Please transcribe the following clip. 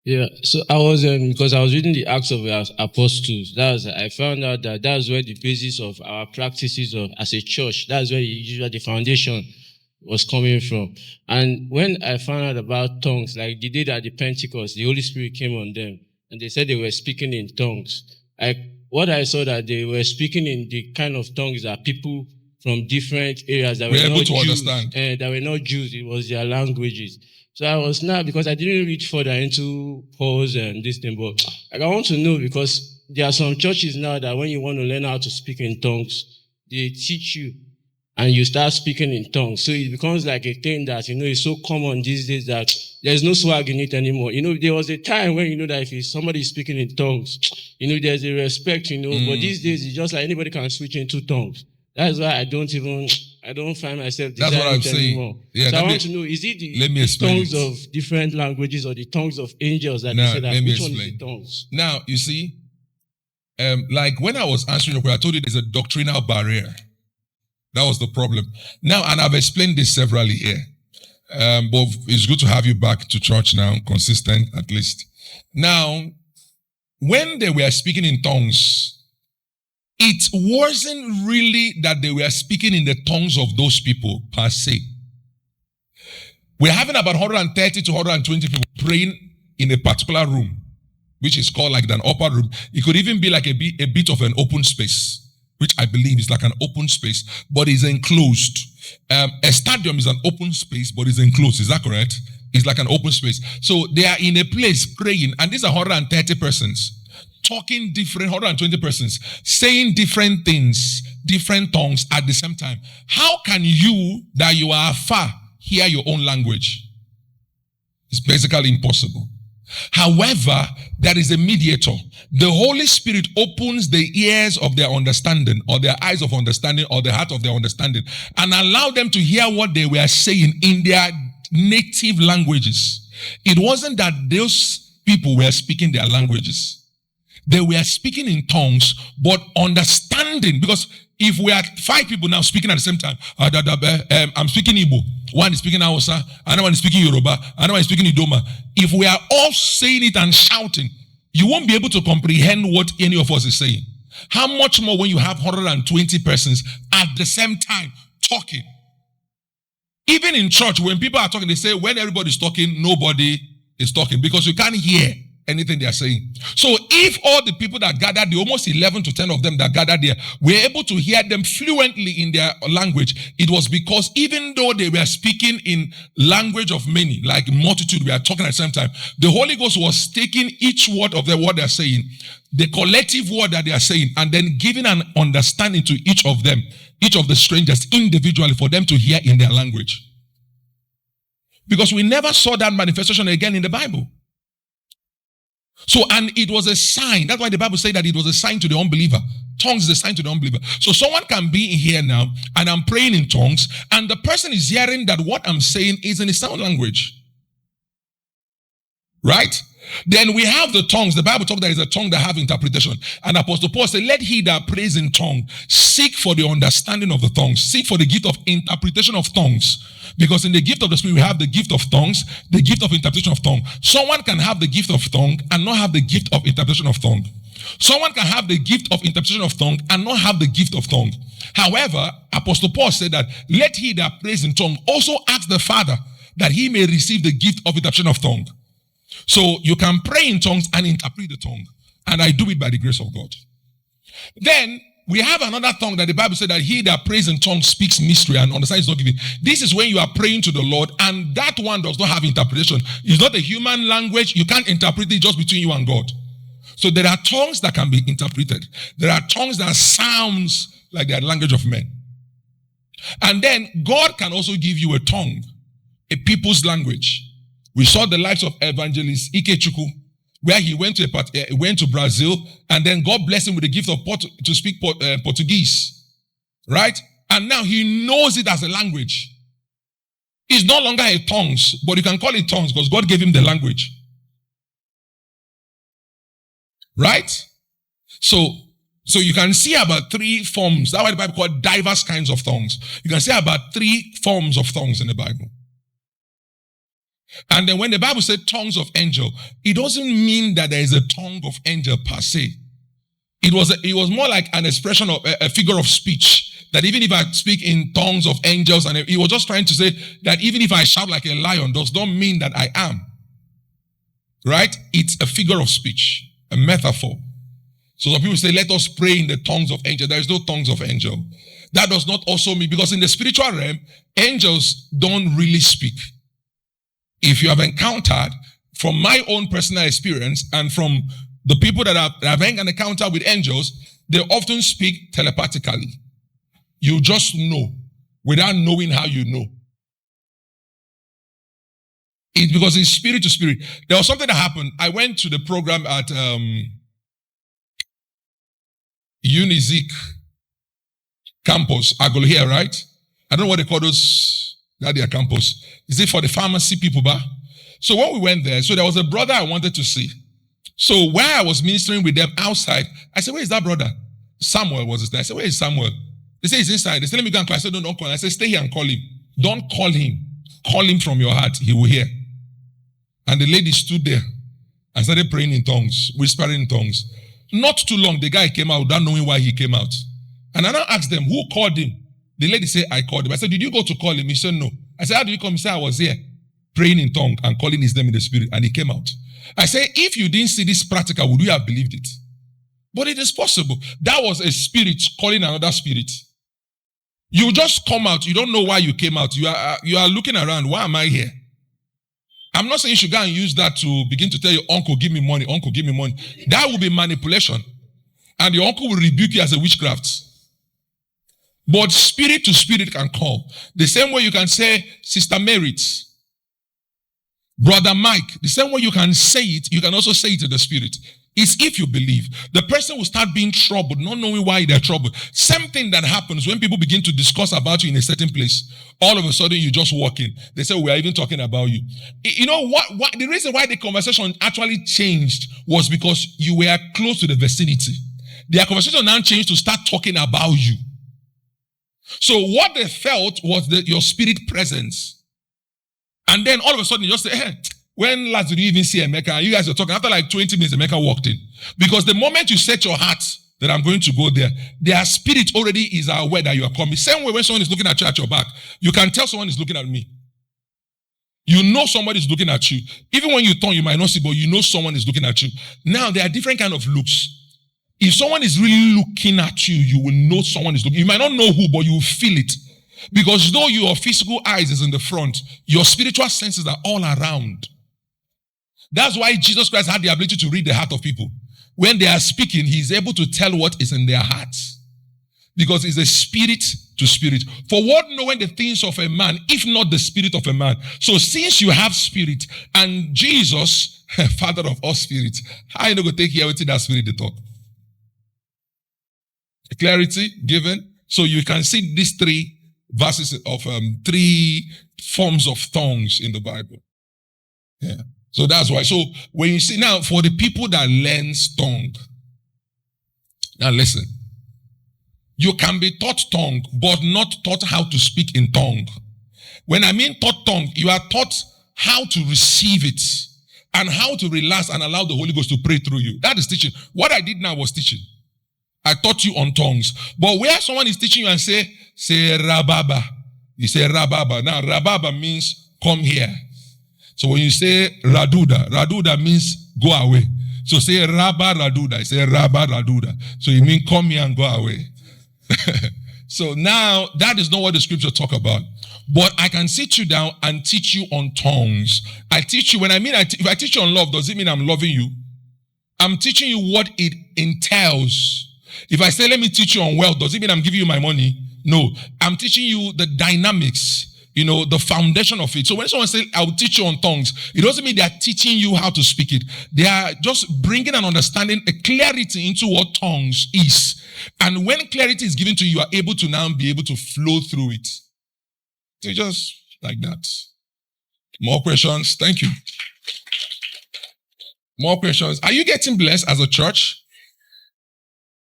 Yeah, so I was because I was reading the Acts of the Apostles. I found out that that's where the basis of our practices of as a church. That's where usually the foundation was coming from. And when I found out about tongues, like the day that the Pentecost, the Holy Spirit came on them, and they said they were speaking in tongues. Like what I saw that they were speaking in the kind of tongues that people from different areas that were able not to Jews, understand. that were not Jews, it was their languages. So I was now, because I didn't read further into Paul's and this thing, but like, I want to know, because there are some churches now that when you want to learn how to speak in tongues, they teach you and you start speaking in tongues. So it becomes like a thing that, is so common these days that there's no swag in it anymore. There was a time when, that if somebody is speaking in tongues, there's a respect, but these days it's just like anybody can switch into tongues. That's why I don't find myself desiring it anymore. Yeah, so I want to know, is it the tongues of different languages or the tongues of angels that they say that which one is the tongues? Now, you see, like when I was answering your question, I told you there's a doctrinal barrier. That was the problem. Now, and I've explained this severally here. But it's good to have you back to church now, consistent at least. Now, when they were speaking in tongues, it wasn't really that they were speaking in the tongues of those people per se. We're having about 130 to 120 people praying in a particular room, which is called like an upper room. It could even be like a bit of an open space, which I believe is like an open space, but is enclosed. A stadium is an open space, but is enclosed. Is that correct? It's like an open space. So they are in a place praying, and these are 130 persons talking different, 120 persons saying different things, different tongues at the same time. How can you, that you are far, hear your own language? It's basically impossible. However, there is a mediator. The Holy Spirit opens the ears of their understanding, or their eyes of understanding, or the heart of their understanding, and allow them to hear what they were saying in their native languages. It wasn't that those people were speaking their languages. They were speaking in tongues, but understanding, because if we are 5 people now speaking at the same time, I'm speaking Igbo, one is speaking Hausa, another one is speaking Yoruba, another one is speaking Idoma. If we are all saying it and shouting, you won't be able to comprehend what any of us is saying. How much more when you have 120 persons at the same time talking? Even in church, when people are talking, they say when everybody's talking, nobody is talking, because you can't hear anything they are saying. So if all the people that gathered, the almost 11 to 10 of them that gathered there, were able to hear them fluently in their language, it was because even though they were speaking in language of many, like multitude, we are talking at the same time, the Holy Ghost was taking each word of the word they are saying, the collective word that they are saying, and then giving an understanding to each of them, each of the strangers individually, for them to hear in their language. Because we never saw that manifestation again in the Bible. So, and it was a sign. That's why the Bible said that it was a sign to the unbeliever. Tongues is a sign to the unbeliever. So someone can be in here now, and I'm praying in tongues, and the person is hearing that what I'm saying is in his own language. Right? Then we have the tongues. The Bible talks there is a tongue that have interpretation. And Apostle Paul said, let he that prays in tongue seek for the understanding of the tongues. Seek for the gift of interpretation of tongues. Because in the gift of the Spirit, we have the gift of tongues, the gift of interpretation of tongue. Someone can have the gift of tongue and not have the gift of interpretation of tongue. Someone can have the gift of interpretation of tongue and not have the gift of tongue. However, Apostle Paul said that, let he that prays in tongue also ask the Father that he may receive the gift of interpretation of tongue. So you can pray in tongues and interpret the tongue. And I do it by the grace of God. Then we have another tongue that the Bible said that he that prays in tongues speaks mystery and understands not giving. This is when you are praying to the Lord and that one does not have interpretation. It's not a human language. You can't interpret it just between you and God. So there are tongues that can be interpreted. There are tongues that sounds like the language of men. And then God can also give you a tongue, a people's language. We saw the lives of evangelist Ikechukwu, where he went to Brazil, and then God blessed him with the gift of to speak Portuguese, right? And now he knows it as a language. It's no longer a tongues, but you can call it tongues because God gave him the language, right? So you can see about 3 forms. That's why the Bible called diverse kinds of tongues. You can see about 3 forms of tongues in the Bible. And then when the Bible said tongues of angel, it doesn't mean that there is a tongue of angel per se. It was more like an expression of a figure of speech. That even if I speak in tongues of angels, and he was just trying to say that even if I shout like a lion, does not mean that I am. Right? It's a figure of speech, a metaphor. So some people say, let us pray in the tongues of angels. There is no tongues of angel. That does not also mean, because in the spiritual realm, angels don't really speak. If you have encountered, from my own personal experience and from the people that have had an encounter with angels, they often speak telepathically. You just know without knowing how you know. It's because it's spirit to spirit. There was something that happened. I went to the program at Unizik campus, Agolo here, right? I don't know what they call those, that their campus. Is it for the pharmacy people, ba? So when we went there, so there was a brother I wanted to see. So while I was ministering with them outside, I said, where is that brother? Samuel was his name. I said, where is Samuel? They say he's inside. They said, let me go and call. I said, no, don't call him. I said, stay here and call him. Don't call him. Call him from your heart. He will hear. And the lady stood there and started praying in tongues, whispering in tongues. Not too long, the guy came out without knowing why he came out. And I now asked them, who called him? The lady said, I called him. I said, did you go to call him? He said, no. I said, how did you come? He said, I was here praying in tongue and calling his name in the spirit. And he came out. I said, if you didn't see this practical, would you have believed it? But it is possible. That was a spirit calling another spirit. You just come out. You don't know why you came out. You are looking around. Why am I here? I'm not saying you should go and use that to begin to tell your uncle, give me money. Uncle, give me money. That will be manipulation. And your uncle will rebuke you as a witchcraft. But spirit to spirit can come. The same way you can say, Sister Merit, Brother Mike, the same way you can say it, you can also say it to the spirit. It's if you believe. The person will start being troubled, not knowing why they're troubled. Same thing that happens when people begin to discuss about you in a certain place. All of a sudden, you just walk in. They say, we are even talking about you. You know what? The reason why the conversation actually changed was because you were close to the vicinity. Their conversation now changed to start talking about you. So what they felt was your spirit presence. And then all of a sudden, you just say, hey, when last did you even see Emeka? You guys were talking. After like 20 minutes, Emeka walked in. Because the moment you set your heart that I'm going to go there, their spirit already is aware that you are coming. Same way when someone is looking at you at your back, you can tell someone is looking at me. You know somebody is looking at you. Even when you turn, you might not see, but you know someone is looking at you. Now, there are different kind of looks. If someone is really looking at you, you will know someone is looking. You might not know who, but you will feel it. Because though your physical eyes is in the front, your spiritual senses are all around. That's why Jesus Christ had the ability to read the heart of people. When they are speaking, he's able to tell what is in their hearts. Because it's a spirit to spirit. For what knowing the things of a man, if not the spirit of a man? So since you have spirit, and Jesus, Father of all spirits, how are you not going to take care of that spirit to talk? Clarity given. So you can see these three verses of three forms of tongues in the Bible. Yeah. So that's why. So when you see now, for the people that learns tongue, now listen, you can be taught tongue, but not taught how to speak in tongue. When I mean taught tongue, you are taught how to receive it and how to relax and allow the Holy Ghost to pray through you. That is teaching. What I did now was teaching. I taught you on tongues. But where someone is teaching you and say rababa, you say rababa. Now rababa means come here. So when you say raduda means go away. So say rabba raduda, you say rabba raduda. So you mean come here and go away. So now that is not what the scripture talk about. But I can sit you down and teach you on tongues. I teach you, when I mean, if I teach you on love, does it mean I'm loving you? I'm teaching you what it entails. If I say, let me teach you on wealth, does it mean I'm giving you my money? No. I'm teaching you the dynamics, the foundation of it. So when someone says, I'll teach you on tongues, it doesn't mean they are teaching you how to speak it. They are just bringing an understanding, a clarity into what tongues is. And when clarity is given to you, you are able to now be able to flow through it. So just like that. More questions? Thank you. More questions. Are you getting blessed as a church?